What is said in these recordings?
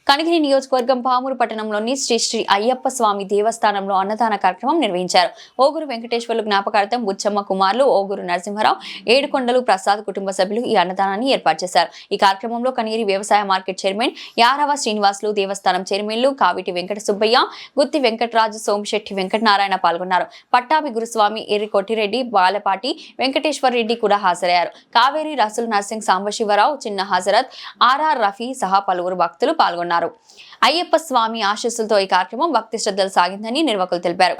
కనిగిరి నియోజకవర్గం పామూరు పట్టణంలోని శ్రీ శ్రీ అయ్యప్ప స్వామి దేవస్థానంలో అన్నదాన కార్యక్రమం నిర్వహించారు. ఓగురు వెంకటేశ్వర్లు జ్ఞాపకార్థం బుచ్చమ్మ కుమారులు ఓగురు నరసింహరావు, ఏడుకొండలు ప్రసాద్ కుటుంబ సభ్యులు ఈ అన్నదానాన్ని ఏర్పాటు చేశారు. ఈ కార్యక్రమంలో కనిగిరి వ్యవసాయ మార్కెట్ చైర్మన్ యారవ శ్రీనివాసులు, దేవస్థానం చైర్మన్లు కావిటి వెంకట సుబ్బయ్య, గుత్తి వెంకటరాజు, సోమశెట్టి వెంకటనారాయణ పాల్గొన్నారు. పట్టాభి గురుస్వామి, ఎర్రికొట్టిరెడ్డి, బాలపాటి వెంకటేశ్వర్ రెడ్డి కూడా హాజరయ్యారు. కావేరి రసూల్ నర్సింగ్, సాంబశివరావు, చిన్న హజరత్, ఆర్ఆర్ రఫీ సహా పలువురు భక్తులు పాల్గొన్నారు. అయ్యప్ప స్వామి ఆశీస్సులతో ఈ కార్యక్రమం భక్తి శ్రద్ధలు సాగిందని నిర్వాహకులు తెలిపారు.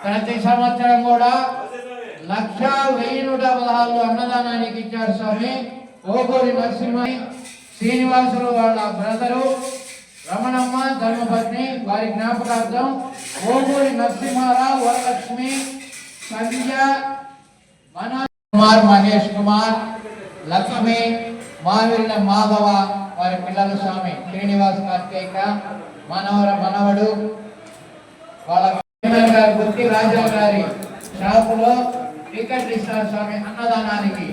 ప్రతి సంవత్సరం కూడా 1,1016 అన్నదానానికి ఇచ్చారు స్వామి. ఓగూరి నరసింహ శ్రీనివాసులు వాళ్ళ బ్రదరు రమణమ్మ ధర్మపత్ని వారి జ్ఞాపకార్థం ఓగూరి నరసింహారావు, వరలక్ష్మి, సంధ్య, కుమార్, మహేష్ కుమార్, లక్ష్మి, మావిళ్ళ మాధవ వారి పిల్లలు స్వామి. శ్రీనివాస్ కార్తీక మనవడు వాళ్ళ గారు గుత్తి రాజా గారి షాపులో టికెట్ ఇస్తారు స్వామి. అన్నదానానికి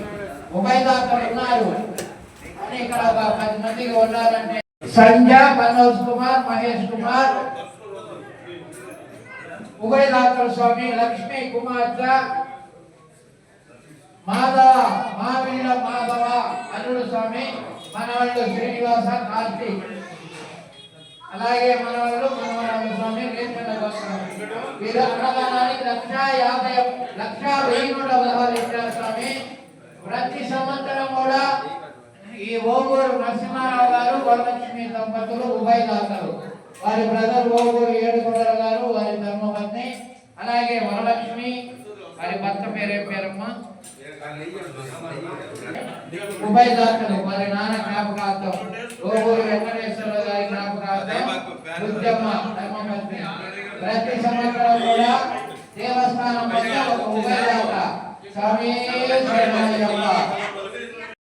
ఉభయదాతలు ఉన్నారు అని ఇక్కడ ఒక 10 మందికి ఉండాలంటే సంజ, మనోజ్ కుమార్, మహేష్ కుమార్ ఉభయదాతలు స్వామి. లక్ష్మీ కుమార్తె మాధవ, మావిళ్ళ మాధవ అల్లుడు స్వామి. మనవాళ్ళు శ్రీనివాస, కార్తీక్, అలాగే మనవాళ్ళు స్వామి. వీరు అన్నదానానికి 1,1016 ఇచ్చారు స్వామి. ప్రతి సంవత్సరం కూడా ఈ ఓగూరు నరసింహారావు గారు, వరలక్ష్మి దంపతులు ఉభయదాతలు, వారి బ్రదర్ ఓగూరు ఏడుకొండల గారు, వారి ధర్మపత్ని, అలాగే వరలక్ష్మి వారి భర్త పేరేం పేరమ్మ, ఉభయదాతలు వారి నాన్న జ్ఞాపకార్థం ఓగూరు వెంకటేశ్వర గారి జ్ఞాపకార్థం బుద్ధమ్మ ధర్మపత్ని. ప్రతి సంవత్సరం కూడా దేవస్థానం పట్ల ఒక ఉభయదాత స్వామి.